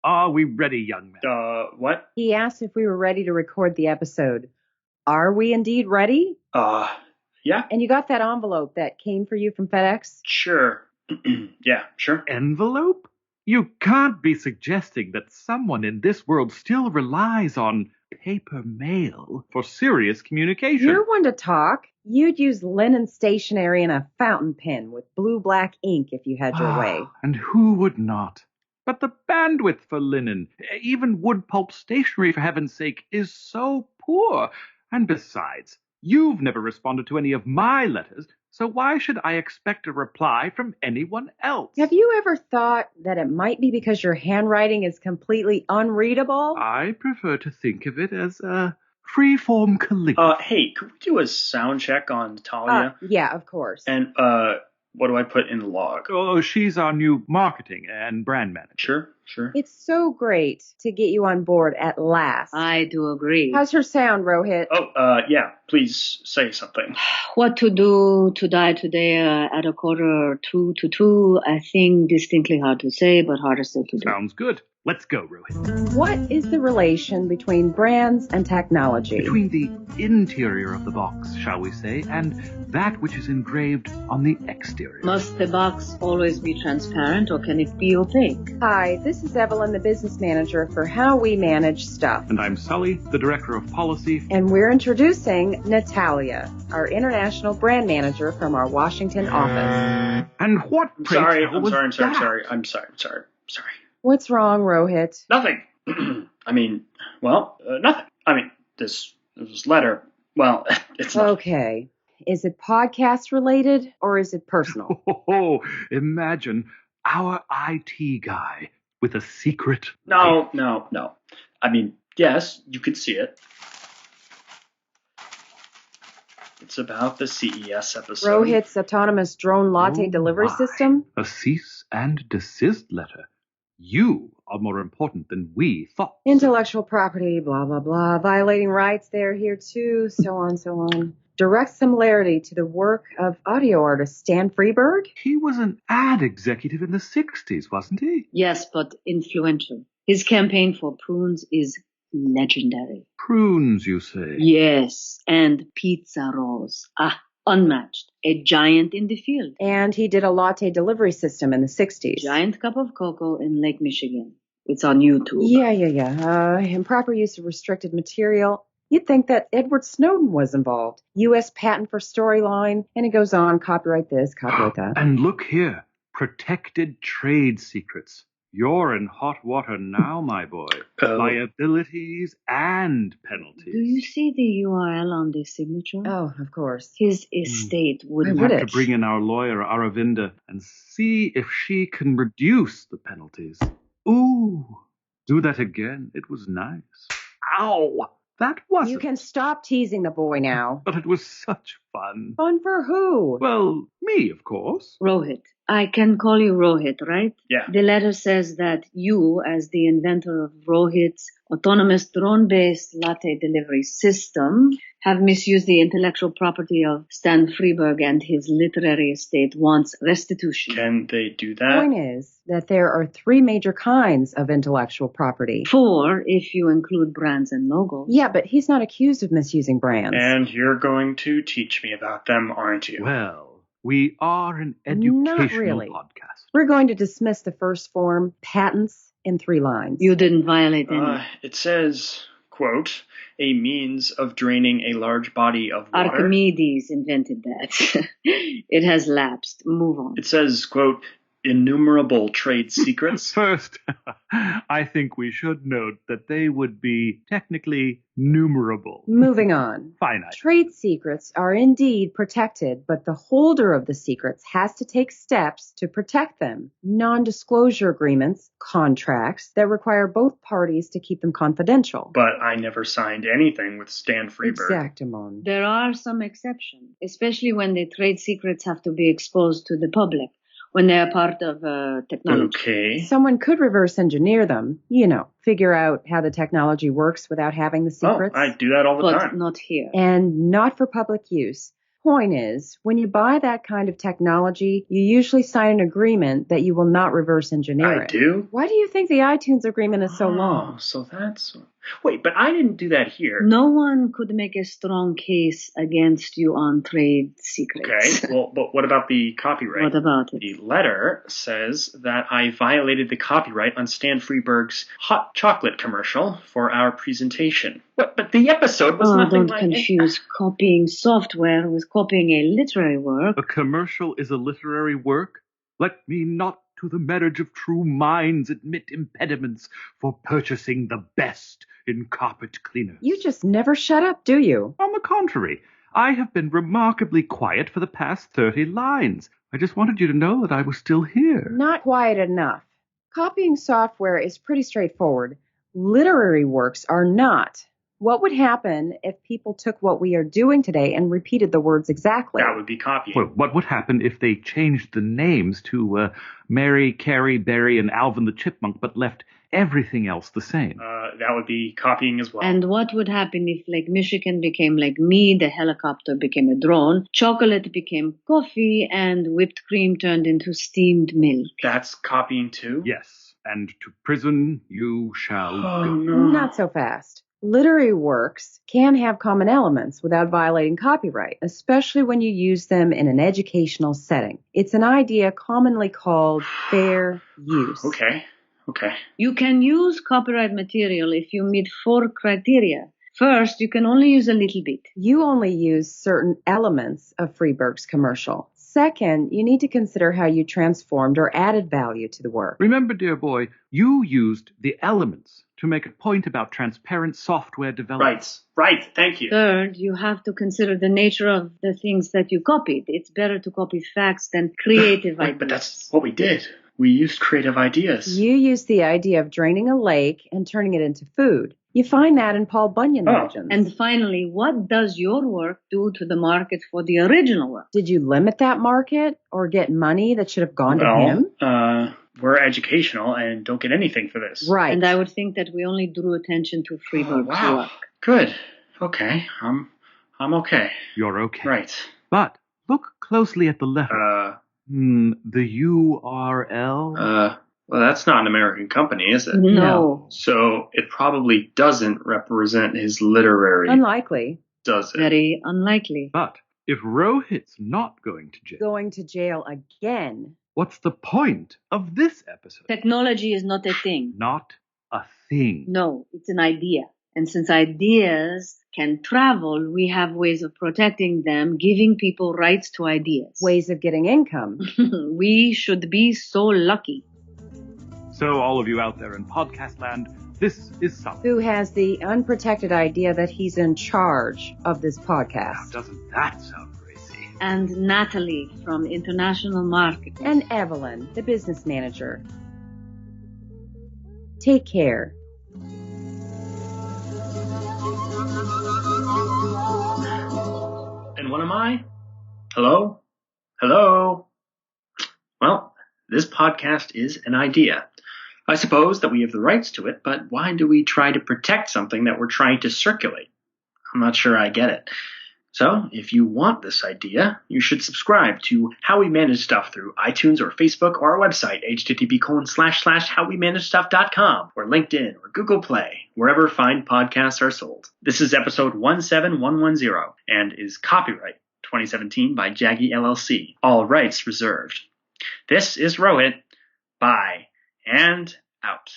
Are we ready, young man? What? He asked if we were ready to record the episode. Are we indeed ready? Yeah. And you got that envelope that came for you from FedEx? Sure. Yeah, sure. Envelope? You can't be suggesting that someone in this world still relies on paper mail for serious communication. You're one to talk. You'd use linen stationery and a fountain pen with blue-black ink if you had your way. And who would not? But the bandwidth for linen, even wood pulp stationery, for heaven's sake, is so poor. And besides, you've never responded to any of my letters, so why should I expect a reply from anyone else? Have you ever thought that it might be because your handwriting is completely unreadable? I prefer to think of it as a free-form calligraphy. Hey, could we do a sound check on Talia? Yeah, of course. And, what do I put in the log? Oh, she's our new marketing and brand manager. Sure. It's so great to get you on board at last. I do agree. How's her sound, Rohit? Yeah, please say something. What to do to die today at 1:45 I think distinctly hard to say, but harder still to do. Sounds good. Let's go, Rohit. What is the relation between brands and technology? Between the interior of the box, shall we say, and that which is engraved on the exterior. Must the box always be transparent, or can it be opaque? Hi, this is Evelyn, the business manager for How We Manage Stuff. And I'm Sully, the director of policy. And we're introducing Natalia, our international brand manager from our Washington office. And what? I'm sorry. What's wrong, Rohit? Nothing. Nothing. This letter, well, it's not. Okay. Is it podcast related or is it personal? Oh, imagine our IT guy with a secret. No. Yes, you could see it. It's about the CES episode. Rohit's autonomous drone latte delivery system? A cease and desist letter. You are more important than we thought. Intellectual property, blah, blah, blah. Violating rights, they're here too, so on. Direct similarity to the work of audio artist Stan Freberg? He was an ad executive in the 60s, wasn't he? Yes, but influential. His campaign for prunes is legendary. Prunes, you say? Yes, and pizza rolls. Unmatched. A giant in the field. And he did a latte delivery system in the 60s. Giant cup of cocoa in Lake Michigan. It's on YouTube. Yeah. Improper use of restricted material. You'd think that Edward Snowden was involved. U.S. patent for storyline. And it goes on, copyright this, copyright that. And look here. Protected trade secrets. You're in hot water now, my boy. Liabilities and penalties. Do you see the URL on the signature? Oh, of course. His estate would We'll have to bring in our lawyer, Aravinda, and see if she can reduce the penalties. Ooh, do that again. It was nice. Ow, that wasn't. You can stop teasing the boy now. But it was such fun. Fun for who? Well, me, of course. Rohit. I can call you Rohit, right? Yeah. The letter says that you, as the inventor of Rohit's autonomous drone-based latte delivery system, have misused the intellectual property of Stan Freberg, and his literary estate wants restitution. Can they do The that? point is that there are 3 major kinds of intellectual property. 4, if you include brands and logos. Yeah, but he's not accused of misusing brands. And you're going to teach me about them, aren't you? Well, we are an educational Not really. podcast. We're going to dismiss the first form, patents, in 3 lines. You didn't violate any. It says, quote, a means of draining a large body of water. Archimedes invented that. It has lapsed. Move on. It says, quote, innumerable trade secrets. First, I think we should note that they would be technically numerable. Moving on. Finite. Trade secrets are indeed protected, but the holder of the secrets has to take steps to protect them. Non-disclosure agreements, contracts, that require both parties to keep them confidential. But I never signed anything with Stan Freberg. Exactamon. There are some exceptions, especially when the trade secrets have to be exposed to the public, when they are part of technology. Okay. Someone could reverse engineer them, figure out how the technology works without having the secrets. I do that all the But time. not here. And not for public use. point is, when you buy that kind of technology, you usually sign an agreement that you will not reverse engineer I it. do? Why do you think the iTunes agreement is so long? Oh, so that's... Wait, but I didn't do that here. No one could make a strong case against you on trade secrets. Okay, well, but what about the copyright? What about it? The letter says that I violated the copyright on Stan Freeberg's hot chocolate commercial for our presentation. But the episode was nothing Don't like... confuse copying software with copying a literary work. A commercial is a literary work? Let me not to the marriage of true minds admit impediments for purchasing the best in carpet cleaners. You just never shut up, do you? On the contrary, I have been remarkably quiet for the past 30 lines. I just wanted you to know that I was still here. Not quiet enough. Copying software is pretty straightforward. Literary works are not. What would happen if people took what we are doing today and repeated the words exactly? That would be copying. Well, what would happen if they changed the names to Mary, Carrie, Barry, and Alvin the Chipmunk, but left everything else the same? That would be copying as well. And what would happen if Lake Michigan became Lake Me, the helicopter became a drone, chocolate became coffee, and whipped cream turned into steamed milk? That's copying too? Yes, and to prison you shall Oh, go. no. Not so fast. Literary works can have common elements without violating copyright, especially when you use them in an educational setting. It's an idea commonly called fair use. Okay. You can use copyright material if you meet 4 criteria. First, you can only use a little bit. You only use certain elements of Freeberg's commercial. Second, you need to consider how you transformed or added value to the work. Remember, dear boy, you used the elements to make a point about transparent software development. Right, thank you. Third, you have to consider the nature of the things that you copied. It's better to copy facts than creative ideas. But that's what we did. We used creative ideas. You used the idea of draining a lake and turning it into food. You find that in Paul Bunyan legends. And finally, what does your work do to the market for the original work? Did you limit that market or get money that should have gone to him? We're educational and don't get anything for this. Right. And I would think that we only drew attention to Freeberg's work. Good. Okay. I'm okay. You're okay. Right. But look closely at the letter. The URL? Well, that's not an American company, is it? No. So it probably doesn't represent his literary... Unlikely. Does it? Very unlikely. But if Rohit's not going to jail, Going to jail again. what's the point of this episode? Technology is not a thing. Not a thing. No, it's an idea. And since ideas can travel, we have ways of protecting them, giving people rights to ideas. Ways of getting income. We should be so lucky. So all of you out there in podcast land, this is Sal. Who has the unprotected idea that he's in charge of this Now, podcast. doesn't that sound crazy? And Natalie from International Marketing. And Evelyn, the business manager. Take care. And what am I? Hello? Hello? Well, this podcast is an idea. I suppose that we have the rights to it, but why do we try to protect something that we're trying to circulate? I'm not sure I get it. So, if you want this idea, you should subscribe to How We Manage Stuff through iTunes or Facebook or our website, http://howwemanagestuff.com, or LinkedIn or Google Play, wherever fine podcasts are sold. This is episode 17110 and is copyright 2017 by Jaggy LLC. All rights reserved. This is Rohit. Bye and out.